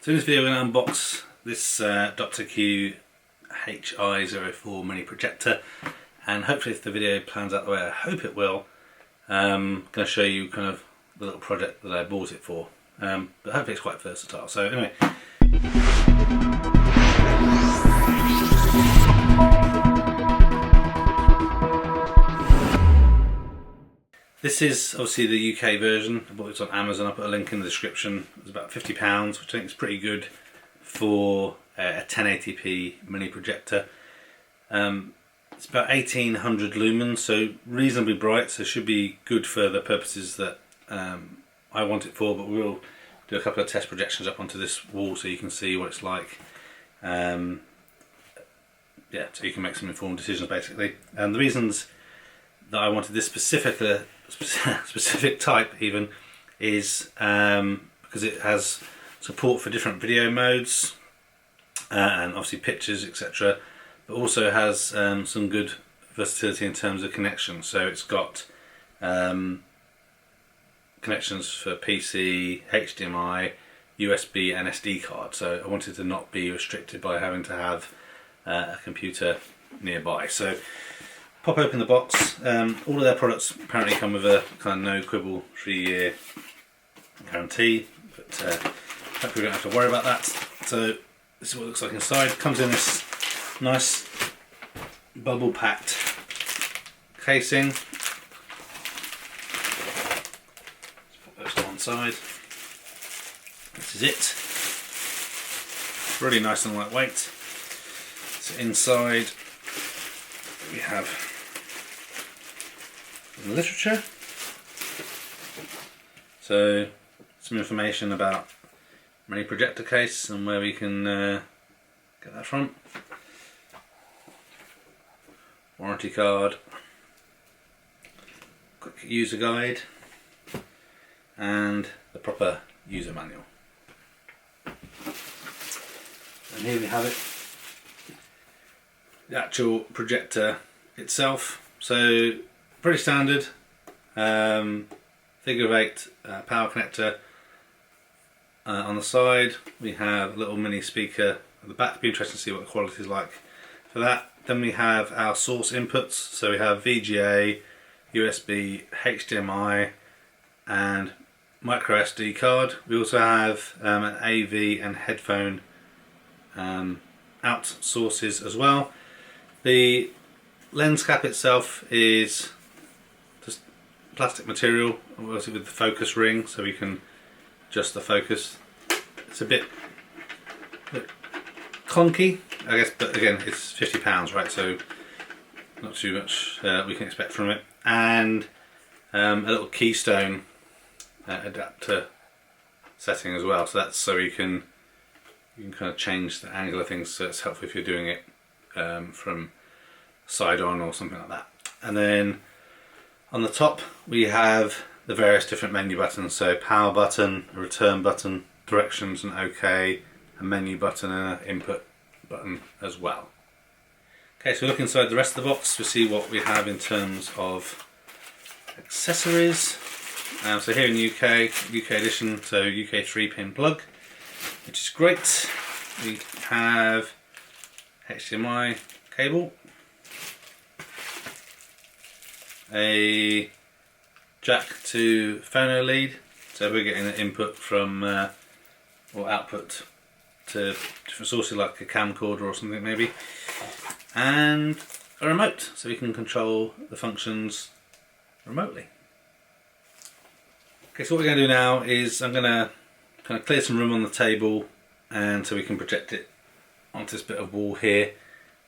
So in this video we're going to unbox this Dr. Q HI-04 mini projector, and hopefully if the video plans out the way I hope it will, I'm going to show you kind of the little project that I bought it for, but hopefully it's quite versatile. So anyway, this is obviously the UK version. I bought this on Amazon. I'll put a link in the description. It's about £50, which I think is pretty good for a 1080p mini projector. It's about 1800 lumens, so reasonably bright, so should be good for the purposes that I want it for, but we'll do a couple of test projections up onto this wall so you can see what it's like. Yeah, so you can make some informed decisions basically. And the reasons that I wanted this specific type even is because it has support for different video modes and obviously pictures, etc., but also has some good versatility in terms of connections. So it's got connections for PC, HDMI, USB and SD card, so I wanted to not be restricted by having to have a computer nearby. So pop open the box. All of their products apparently come with a kind of no quibble 3-year guarantee, but hopefully we don't have to worry about that. So this is what it looks like inside. It comes in this nice bubble packed casing. Let's put those to one side. This is it. Really nice and lightweight. So inside we have literature, so some information about mini projector case and where we can get that from, warranty card, quick user guide and the proper user manual. And here we have it, the actual projector itself. So pretty standard, figure of 8 power connector. On the side we have a little mini speaker at the back. It'll be interesting to see what the quality is like for that. Then we have our source inputs, so we have VGA, USB, HDMI and micro SD card. We also have an AV and headphone out sources as well. The lens cap itself is just plastic material, obviously with the focus ring, so we can adjust the focus. It's a bit clunky, I guess, but again, it's £50, right? So not too much we can expect from it. And a little keystone adapter setting as well. So that's so you can kind of change the angle of things. So it's helpful if you're doing it from side on or something like that. And then on the top we have the various different menu buttons, so power button, a return button, directions and OK, a menu button and an input button as well. Okay, so look inside the rest of the box to see what we have in terms of accessories. So here in the UK edition, so UK 3-pin plug, which is great. We have HDMI cable, a jack to phono lead, so we're getting an input from or output to different sources like a camcorder or something maybe, and a remote so we can control the functions remotely. Okay, so what we're going to do now is I'm going to kind of clear some room on the table, and so we can project it onto this bit of wall here,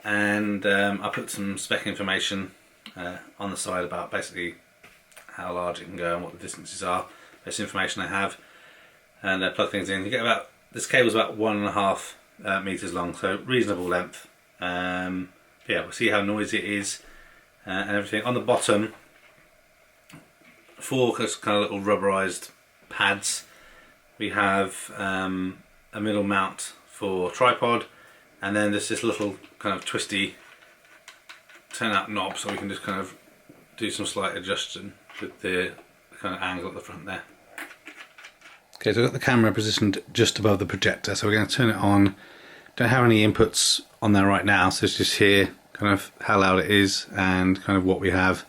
and I'll put some spec information on the side about basically how large it can go and what the distances are. This information I have, and plug things in. You get about, this cable's about 1.5 meters long, so reasonable length. Yeah, we'll see how noisy it is and everything. On the bottom, 4 kind of little rubberized pads. We have a middle mount for tripod, and then there's this little kind of twisty turn out knob, so we can just kind of do some slight adjustion with the kind of angle at the front there. Okay, so I've got the camera positioned just above the projector, so we're going to turn it on. Don't have any inputs on there right now, so it's just here kind of how loud it is and kind of what we have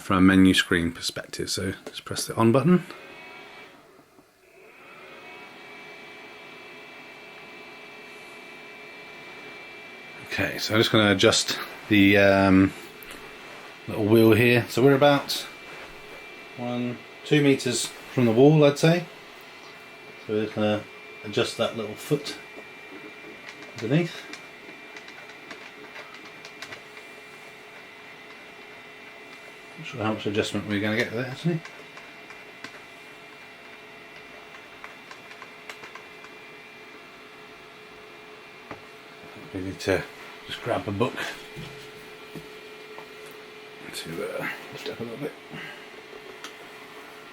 from a menu screen perspective. So just press the on button. Okay, so I'm just going to adjust the little wheel here. So we're about 2 meters from the wall, I'd say. So we're just going to adjust that little foot underneath. Not sure how much adjustment we're going to get with it actually. We need to just grab a book to lift up a little bit.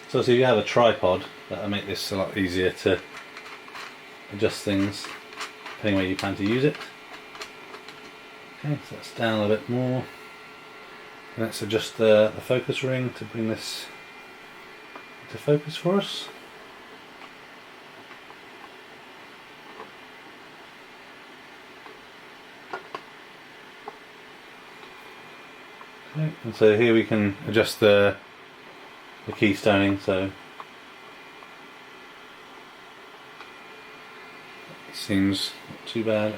So if you have a tripod, that'll make this a lot easier to adjust things depending where you plan to use it. Okay, so that's down a bit more. And let's adjust the focus ring to bring this into focus for us. Okay, and so here we can adjust the keystoning, so it seems not too bad.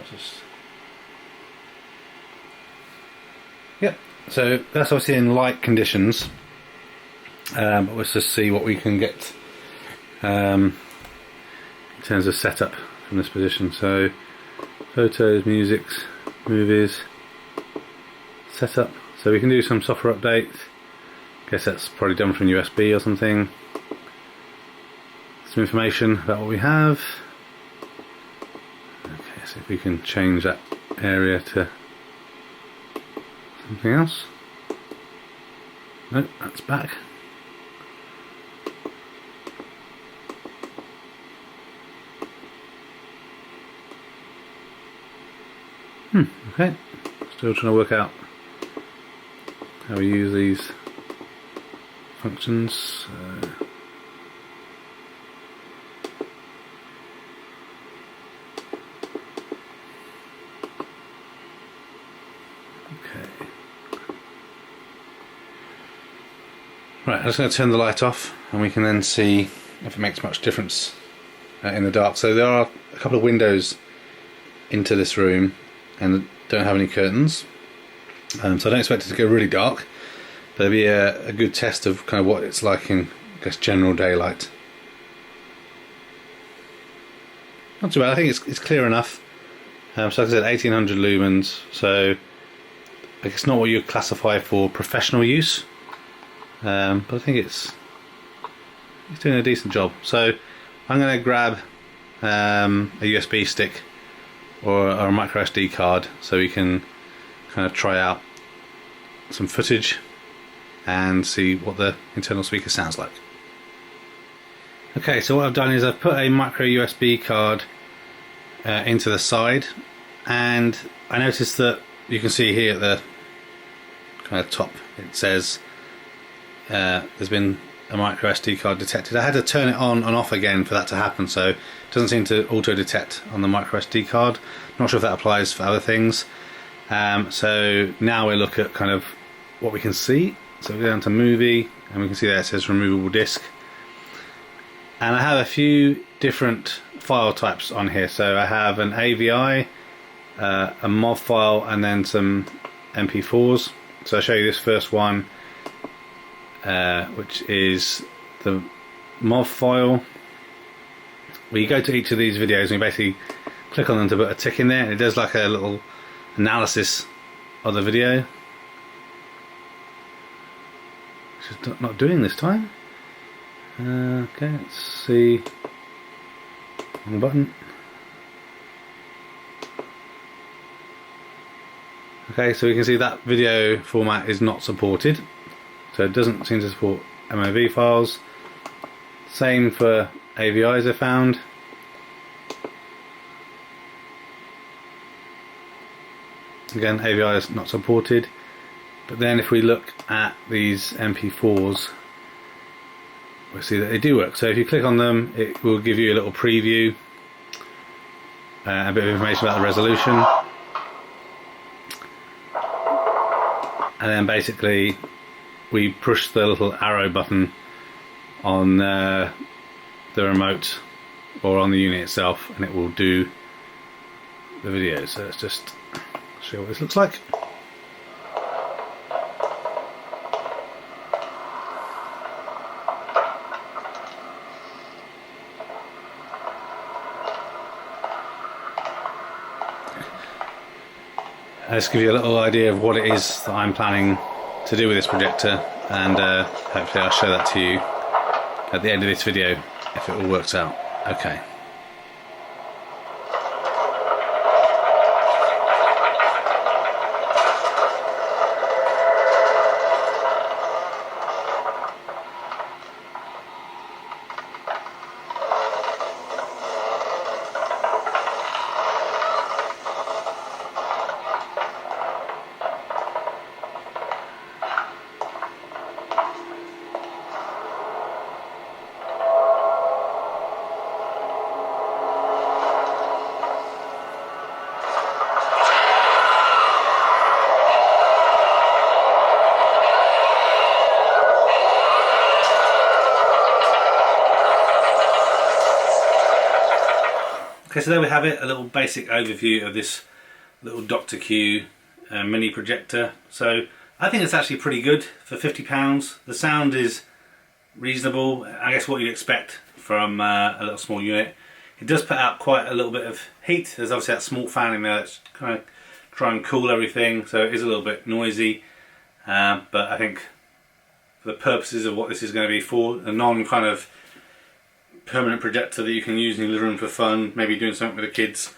Yep, so that's obviously in light conditions, but let's just see what we can get in terms of setup from this position. So photos, musics, movies, setup. So we can do some software updates. Guess that's probably done from USB or something. Some information about what we have. Okay, so if we can change that area to something else. Nope, that's back. Okay, still trying to work out how we use these functions. Okay. Right, I'm just going to turn the light off and we can then see if it makes much difference in the dark. So there are a couple of windows into this room and don't have any curtains. So I don't expect it to go really dark, but it'll be a good test of kind of what it's like in, I guess, general daylight. Not too bad, I think it's clear enough. So like I said, 1800 lumens, so I guess not what you classify for professional use, but I think it's doing a decent job. So I'm going to grab a USB stick or a micro SD card so we can kind of try out some footage and see what the internal speaker sounds like. Okay, so what I've done is I've put a micro USB card into the side, and I noticed that you can see here at the kind of top it says there's been a micro SD card detected. I had to turn it on and off again for that to happen, so it doesn't seem to auto detect on the micro SD card. Not sure if that applies for other things. So now we look at kind of what we can see. So we go down to movie and we can see there it says removable disk, and I have a few different file types on here. So I have an AVI, a MOV file, and then some MP4s. So I'll show you this first one, which is the MOV file. We go to each of these videos and we basically click on them to put a tick in there, and it does like a little analysis of the video, which is not doing this time. Okay, let's see. Wrong button. Okay, so we can see that video format is not supported, so it doesn't seem to support MOV files. Same for AVIs I found. Again, AVI is not supported. But then if we look at these MP4s, we'll see that they do work. So if you click on them, it will give you a little preview, a bit of information about the resolution, and then basically we push the little arrow button on the remote or on the unit itself, and it will do the video. So let's just show you what this looks like. Let's give you a little idea of what it is that I'm planning to do with this projector, and hopefully I'll show that to you at the end of this video if it all works out. Okay. Okay, so there we have it, a little basic overview of this little Dr. Q mini projector. So I think it's actually pretty good for £50. The sound is reasonable, I guess what you'd expect from a little small unit. It does put out quite a little bit of heat. There's obviously that small fan in there that's kind of try and cool everything, so it is a little bit noisy. But I think for the purposes of what this is going to be for, a non kind of permanent projector that you can use in your living room for fun, maybe doing something with the kids,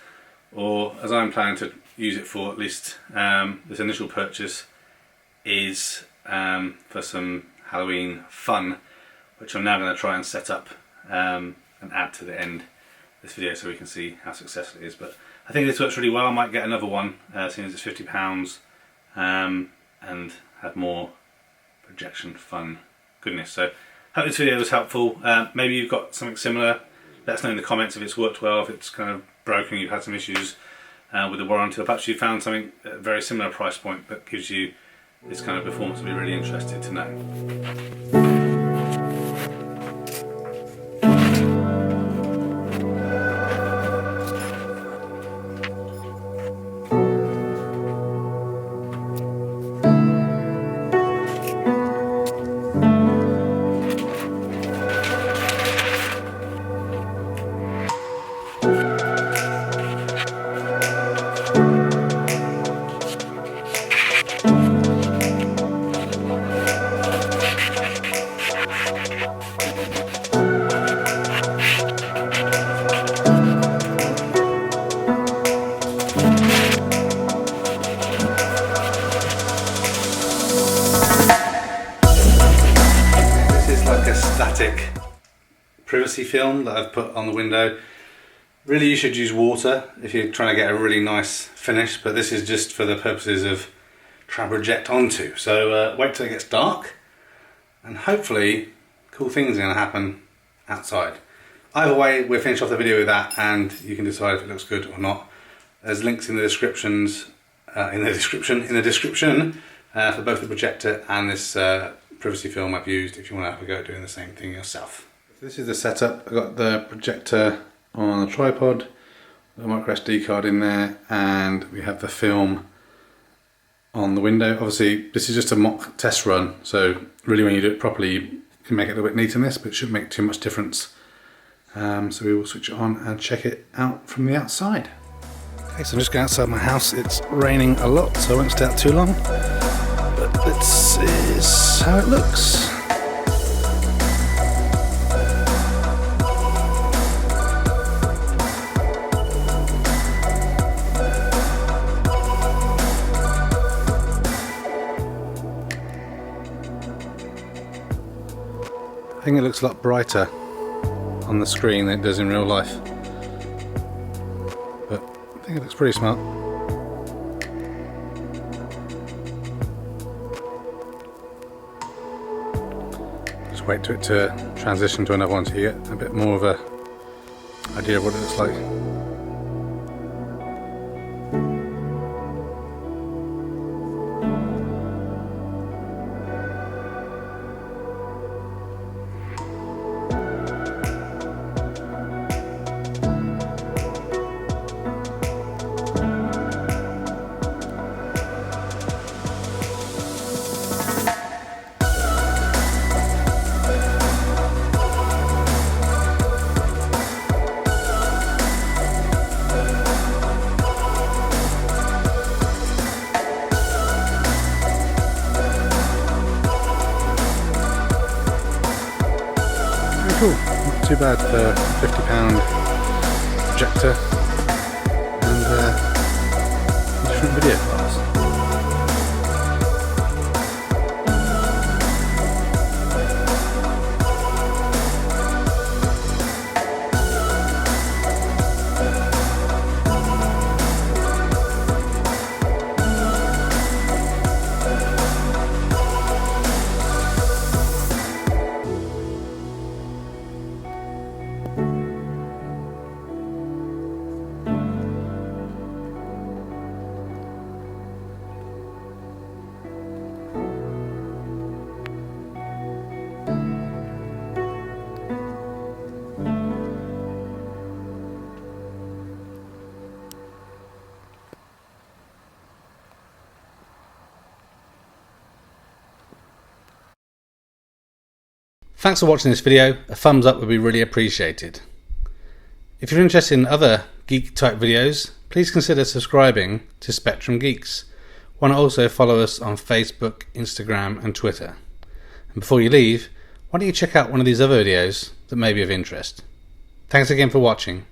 or as I'm planning to use it for, at least this initial purchase is for some Halloween fun, which I'm now going to try and set up and add to the end of this video so we can see how successful it is. But I think this works really well. I might get another one seeing as it's £50 and have more projection fun goodness. So hope this video was helpful. Maybe you've got something similar. Let us know in the comments if it's worked well, if it's kind of broken, you've had some issues with the warranty, or perhaps you found something at a very similar price point that gives you this kind of performance. I'd be really interested to know. Static privacy film that I've put on the window. Really, you should use water if you're trying to get a really nice finish, but this is just for the purposes of trying to project onto. So wait till it gets dark, and hopefully cool things are going to happen outside. Either way, we'll finish off the video with that, and you can decide if it looks good or not. There's links in the descriptions, in the description for both the projector and this privacy film I've used if you want to have a go at doing the same thing yourself. So this is the setup. I've got the projector on the tripod, the micro SD card in there, and we have the film on the window. Obviously this is just a mock test run, so really when you do it properly you can make it a little bit neater than this, but it shouldn't make too much difference. So we will switch it on and check it out from the outside. Okay, so I'm just going outside my house. It's raining a lot, so I won't stay out too long. But this is how it looks. I think it looks a lot brighter on the screen than it does in real life. But I think it looks pretty smart. to wait for it to transition to another one so you get a bit more of a idea of what it looks like. Cool, not too bad for a £50 projector and different video files. Thanks for watching this video. A thumbs up would be really appreciated. If you're interested in other geek type videos, please consider subscribing to Spectrum Geeks. Why not also follow us on Facebook, Instagram and Twitter. And before you leave, why don't you check out one of these other videos that may be of interest. Thanks again for watching.